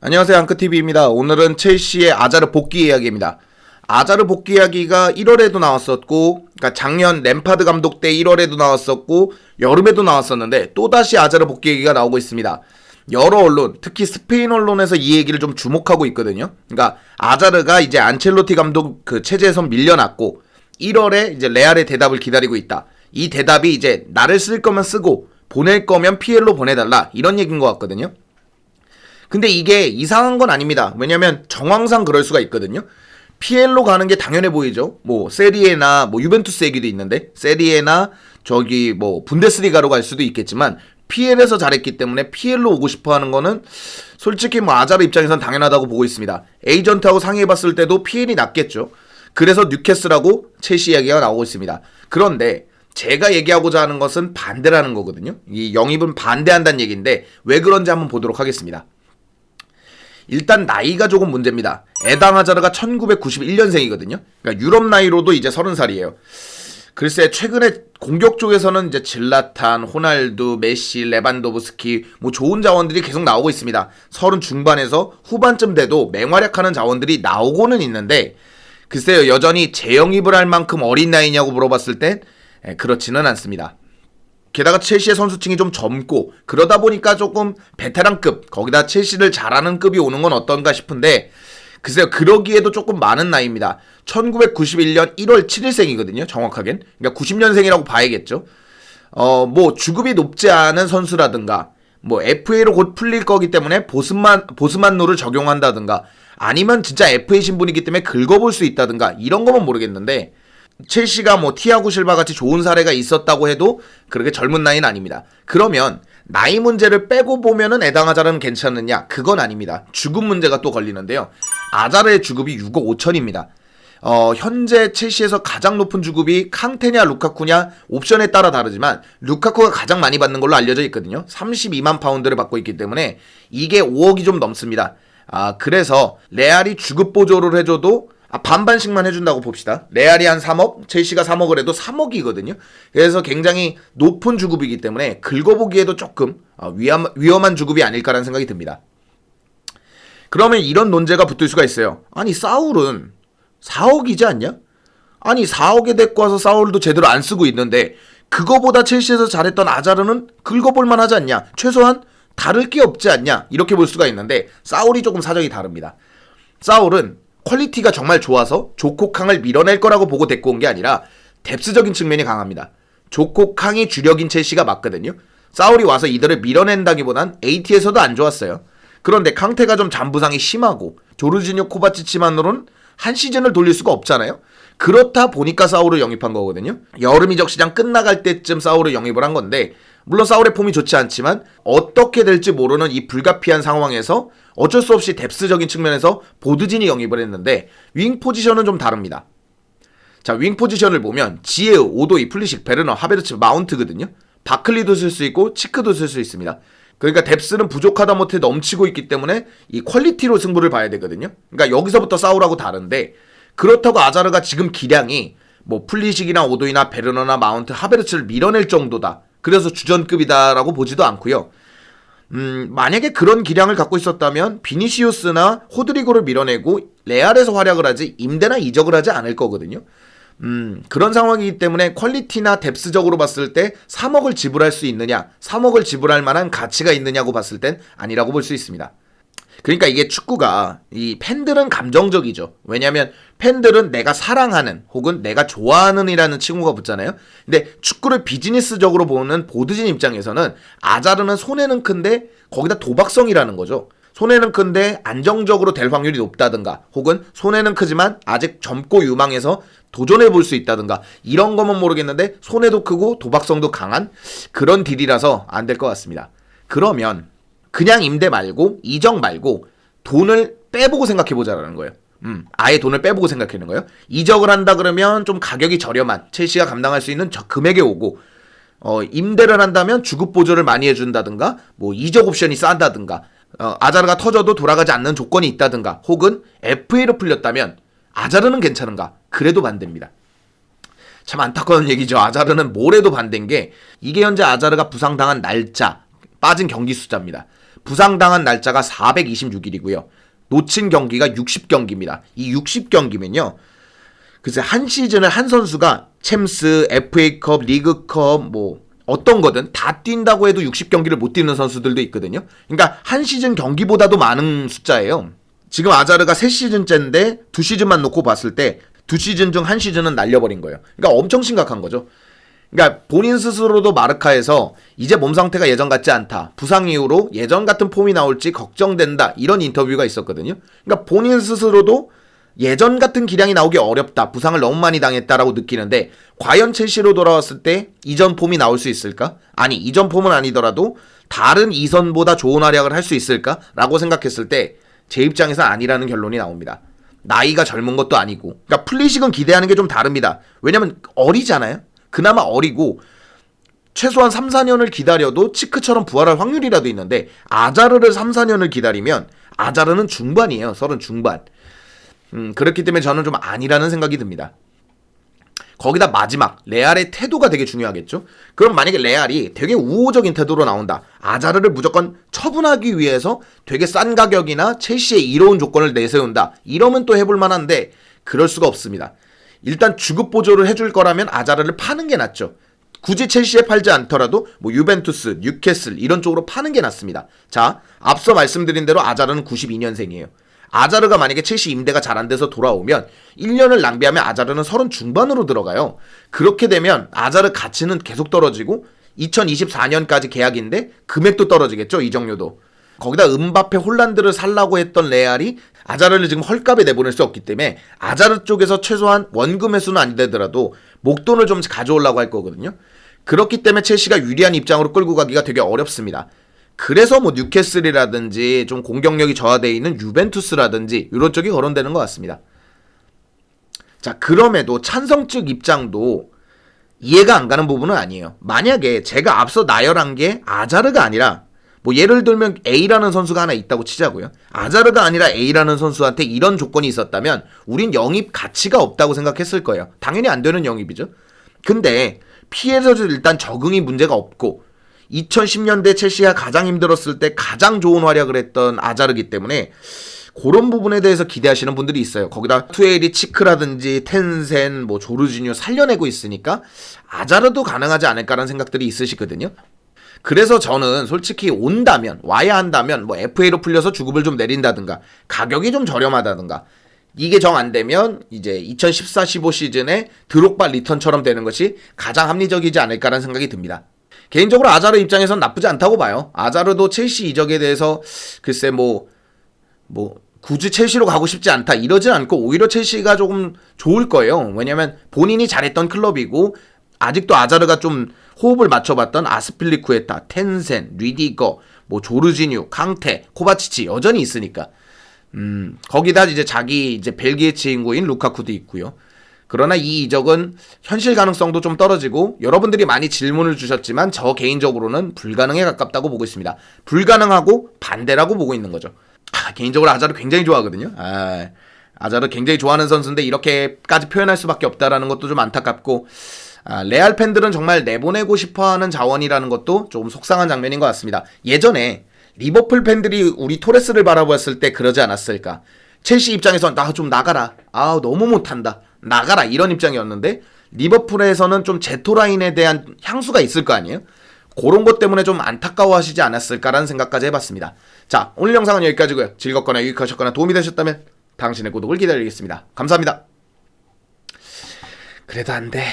안녕하세요, 앙크TV입니다. 오늘은 첼시의 아자르 복귀 이야기입니다. 아자르 복귀 이야기가 1월에도 나왔었고, 그러니까 작년 램파드 감독 때 1월에도 나왔었고 여름에도 나왔었는데 또다시 아자르 복귀 얘기가 나오고 있습니다. 여러 언론, 특히 스페인 언론에서 이 얘기를 좀 주목하고 있거든요. 그러니까 아자르가 이제 안첼로티 감독 그 체제에서 밀려났고 1월에 이제 레알의 대답을 기다리고 있다. 이 대답이 이제 나를 쓸 거면 쓰고 보낼 거면 피엘로 보내달라, 이런 얘기인 것 같거든요. 근데 이게 이상한 건 아닙니다. 왜냐면 정황상 그럴 수가 있거든요. 피엘로 가는 게 당연해 보이죠. 뭐 세리에나 뭐 유벤투스 얘기도 있는데, 세리에나 저기 뭐 분데스리가로 갈 수도 있겠지만 피엘에서 잘했기 때문에 피엘로 오고 싶어 하는 거는 솔직히 뭐 아자르 입장에선 당연하다고 보고 있습니다. 에이전트하고 상의해봤을 때도 피엘이 낫겠죠. 그래서 뉴캐슬하고 첼시 이야기가 나오고 있습니다. 그런데 제가 얘기하고자 하는 것은 반대라는 거거든요. 이 영입은 반대한다는 얘기인데 왜 그런지 한번 보도록 하겠습니다. 일단 나이가 조금 문제입니다. 에단 하자르가 1991년생이거든요. 그러니까 유럽 나이로도 이제 30살이에요. 글쎄, 최근에 공격 쪽에서는 이제 질라탄, 호날두, 메시, 레반도브스키 뭐 좋은 자원들이 계속 나오고 있습니다. 30 중반에서 후반쯤 돼도 맹활약하는 자원들이 나오고는 있는데, 글쎄요, 여전히 재영입을 할 만큼 어린 나이냐고 물어봤을 땐 그렇지는 않습니다. 게다가 첼시의 선수층이 좀 젊고 그러다 보니까 조금 베테랑급, 거기다 첼시를 잘하는 급이 오는 건 어떤가 싶은데, 글쎄요, 그러기에도 조금 많은 나이입니다. 1991년 1월 7일생이거든요 정확하겐. 그러니까 90년생이라고 봐야겠죠. 뭐 주급이 높지 않은 선수라든가 뭐 FA로 곧 풀릴 거기 때문에 보스만 룰을 적용한다든가, 아니면 진짜 FA 신분이기 때문에 긁어볼 수 있다든가, 이런 거면 모르겠는데, 첼시가 뭐 티아고 실바 같이 좋은 사례가 있었다고 해도 그렇게 젊은 나이는 아닙니다. 그러면 나이 문제를 빼고 보면은 에단 하자르는 괜찮느냐? 그건 아닙니다. 주급 문제가 또 걸리는데요. 아자르의 주급이 6억 5천입니다. 현재 첼시에서 가장 높은 주급이 캉테냐 루카쿠냐 옵션에 따라 다르지만 루카쿠가 가장 많이 받는 걸로 알려져 있거든요. 32만 파운드를 받고 있기 때문에 이게 5억이 좀 넘습니다. 그래서 레알이 주급 보조를 해줘도 반반씩만 해준다고 봅시다. 레알이 한 3억, 첼시가 3억을 해도 3억이거든요. 그래서 굉장히 높은 주급이기 때문에 긁어보기에도 조금 위험한 주급이 아닐까라는 생각이 듭니다. 그러면 이런 논제가 붙을 수가 있어요. 아니, 사울은 4억이지 않냐? 아니, 4억에 데리고 와서 사울도 제대로 안 쓰고 있는데 그거보다 첼시에서 잘했던 아자르는 긁어볼만 하지 않냐? 최소한 다를 게 없지 않냐? 이렇게 볼 수가 있는데, 사울이 조금 사정이 다릅니다. 사울은 퀄리티가 정말 좋아서 조코캉을 밀어낼 거라고 보고 데리고 온 게 아니라 뎁스적인 측면이 강합니다. 조코캉이 주력인 첼시가 맞거든요. 사울이 와서 이들을 밀어낸다기보단 AT에서도 안 좋았어요. 그런데 캉테가 좀 잔부상이 심하고 조르지뇨 코바치치만으로는 한 시즌을 돌릴 수가 없잖아요. 그렇다 보니까 사울을 영입한 거거든요. 여름 이적 시장 끝나갈 때쯤 사울을 영입을 한 건데, 물론 사울의 폼이 좋지 않지만 어떻게 될지 모르는 이 불가피한 상황에서 어쩔 수 없이 뎁스적인 측면에서 보드진이 영입을 했는데, 윙 포지션은 좀 다릅니다. 자, 윙 포지션을 보면 지에우, 오도이, 플리식, 베르너, 하베르츠, 마운트거든요. 바클리도 쓸 수 있고 치크도 쓸 수 있습니다. 그러니까 뎁스는 부족하다 못해 넘치고 있기 때문에 이 퀄리티로 승부를 봐야 되거든요. 그러니까 여기서부터 사울하고 다른데, 그렇다고 아자르가 지금 기량이 뭐 플리식이나 오도이나 베르너나 마운트, 하베르츠를 밀어낼 정도다, 그래서 주전급이다라고 보지도 않고요. 만약에 그런 기량을 갖고 있었다면 비니시우스나 호드리고를 밀어내고 레알에서 활약을 하지 임대나 이적을 하지 않을 거거든요. 그런 상황이기 때문에 퀄리티나 뎁스적으로 봤을 때 3억을 지불할 수 있느냐, 3억을 지불할 만한 가치가 있느냐고 봤을 땐 아니라고 볼 수 있습니다. 그러니까 이게 축구가, 이 팬들은 감정적이죠. 왜냐면 팬들은 내가 사랑하는 혹은 내가 좋아하는 이라는 칭호가 붙잖아요. 근데 축구를 비즈니스적으로 보는 보드진 입장에서는 아자르는 손해는 큰데 거기다 도박성이라는 거죠. 손해는 큰데 안정적으로 될 확률이 높다든가, 혹은 손해는 크지만 아직 젊고 유망해서 도전해 볼 수 있다든가, 이런 거면 모르겠는데 손해도 크고 도박성도 강한 그런 딜이라서 안 될 것 같습니다. 그러면 그냥 임대 말고 이적 말고 돈을 빼보고 생각해보자라는 거예요. 아예 돈을 빼보고 생각하는 거예요. 이적을 한다 그러면 좀 가격이 저렴한, 첼시가 감당할 수 있는 금액에 오고, 임대를 한다면 주급 보조를 많이 해준다든가, 뭐 이적 옵션이 싼다든가, 아자르가 터져도 돌아가지 않는 조건이 있다든가, 혹은 FA로 풀렸다면 아자르는 괜찮은가? 그래도 반대입니다. 참 안타까운 얘기죠. 아자르는 뭘 해도 반대인 게, 이게 현재 아자르가 부상당한 날짜, 빠진 경기 숫자입니다. 부상당한 날짜가 426일이고요. 놓친 경기가 60경기입니다. 이 60경기면요. 글쎄 한 시즌을 한 선수가 챔스, FA컵, 리그컵 뭐 어떤 거든 다 뛴다고 해도 60경기를 못 뛰는 선수들도 있거든요. 그러니까 한 시즌 경기보다도 많은 숫자예요. 지금 아자르가 3시즌째인데 2시즌만 놓고 봤을 때 2시즌 중 1시즌은 날려버린 거예요. 그러니까 엄청 심각한 거죠. 그러니까 본인 스스로도 마르카에서 이제 몸 상태가 예전 같지 않다. 부상 이후로 예전 같은 폼이 나올지 걱정된다. 이런 인터뷰가 있었거든요. 그러니까 본인 스스로도 예전 같은 기량이 나오기 어렵다. 부상을 너무 많이 당했다라고 느끼는데 과연 첼시로 돌아왔을 때 이전 폼이 나올 수 있을까? 아니 이전 폼은 아니더라도 다른 이선보다 좋은 활약을 할 수 있을까? 라고 생각했을 때 제 입장에서 아니라는 결론이 나옵니다. 나이가 젊은 것도 아니고 그러니까 플리식은 기대하는 게 좀 다릅니다. 왜냐면 어리잖아요. 그나마 어리고 최소한 3, 4년을 기다려도 치크처럼 부활할 확률이라도 있는데 아자르를 3, 4년을 기다리면 아자르는 중반이에요. 30 중반. 그렇기 때문에 저는 좀 아니라는 생각이 듭니다. 거기다 마지막 레알의 태도가 되게 중요하겠죠. 그럼 만약에 레알이 되게 우호적인 태도로 나온다. 아자르를 무조건 처분하기 위해서 되게 싼 가격이나 첼시에 이로운 조건을 내세운다. 이러면 또 해볼 만한데 그럴 수가 없습니다. 일단 주급 보조를 해줄 거라면 아자르를 파는 게 낫죠. 굳이 첼시에 팔지 않더라도 뭐 유벤투스, 뉴캐슬 이런 쪽으로 파는 게 낫습니다. 자, 앞서 말씀드린 대로 아자르는 92년생이에요. 아자르가 만약에 첼시 임대가 잘 안 돼서 돌아오면 1년을 낭비하면 아자르는 30 중반으로 들어가요. 그렇게 되면 아자르 가치는 계속 떨어지고 2024년까지 계약인데 금액도 떨어지겠죠. 이적료도. 거기다 음바페 홀란드를 살라고 했던 레알이 아자르를 지금 헐값에 내보낼 수 없기 때문에 아자르 쪽에서 최소한 원금 회수는 안 되더라도 목돈을 좀 가져오려고 할 거거든요. 그렇기 때문에 첼시가 유리한 입장으로 끌고 가기가 되게 어렵습니다. 그래서 뭐 뉴캐슬이라든지 좀 공격력이 저하되어 있는 유벤투스라든지 이런 쪽이 거론되는 것 같습니다. 자, 그럼에도 찬성 측 입장도 이해가 안 가는 부분은 아니에요. 만약에 제가 앞서 나열한 게 아자르가 아니라 뭐 예를 들면 A라는 선수가 하나 있다고 치자고요. 아자르가 아니라 A라는 선수한테 이런 조건이 있었다면 우린 영입 가치가 없다고 생각했을 거예요. 당연히 안 되는 영입이죠. 근데 피해서도 일단 적응이 문제가 없고 2010년대 첼시가 가장 힘들었을 때 가장 좋은 활약을 했던 아자르기 때문에 그런 부분에 대해서 기대하시는 분들이 있어요. 거기다 투에일이 치크라든지 텐센, 뭐 조르지뉴 살려내고 있으니까 아자르도 가능하지 않을까라는 생각들이 있으시거든요. 그래서 저는 솔직히 온다면 와야 한다면 뭐 FA로 풀려서 주급을 좀 내린다든가 가격이 좀 저렴하다든가 이게 정 안 되면 이제 2014-15 시즌에 드록바 리턴처럼 되는 것이 가장 합리적이지 않을까라는 생각이 듭니다. 개인적으로 아자르 입장에선 나쁘지 않다고 봐요. 아자르도 첼시 이적에 대해서 글쎄 뭐 굳이 첼시로 가고 싶지 않다 이러진 않고 오히려 첼시가 조금 좋을 거예요. 왜냐면 본인이 잘했던 클럽이고 아직도 아자르가 좀 호흡을 맞춰봤던 아스필리쿠에타, 텐센, 리디거, 뭐 조르지뉴, 캉테, 코바치치 여전히 있으니까. 거기다 이제 자기 이제 벨기에 친구인 루카쿠도 있고요. 그러나 이 이적은 현실 가능성도 좀 떨어지고 여러분들이 많이 질문을 주셨지만 저 개인적으로는 불가능에 가깝다고 보고 있습니다. 불가능하고 반대라고 보고 있는 거죠. 개인적으로 아자르 굉장히 좋아하거든요. 아자르 굉장히 좋아하는 선수인데 이렇게까지 표현할 수밖에 없다라는 것도 좀 안타깝고 레알 팬들은 정말 내보내고 싶어하는 자원이라는 것도 좀 속상한 장면인 것 같습니다. 예전에 리버풀 팬들이 우리 토레스를 바라보았을 때 그러지 않았을까. 첼시 입장에서 나 좀 나가라. 너무 못한다. 나가라 이런 입장이었는데 리버풀에서는 좀 제토라인에 대한 향수가 있을 거 아니에요? 그런 것 때문에 좀 안타까워하시지 않았을까라는 생각까지 해봤습니다. 자, 오늘 영상은 여기까지고요. 즐겁거나 유익하셨거나 도움이 되셨다면 당신의 구독을 기다리겠습니다. 감사합니다. 그래도 안 돼.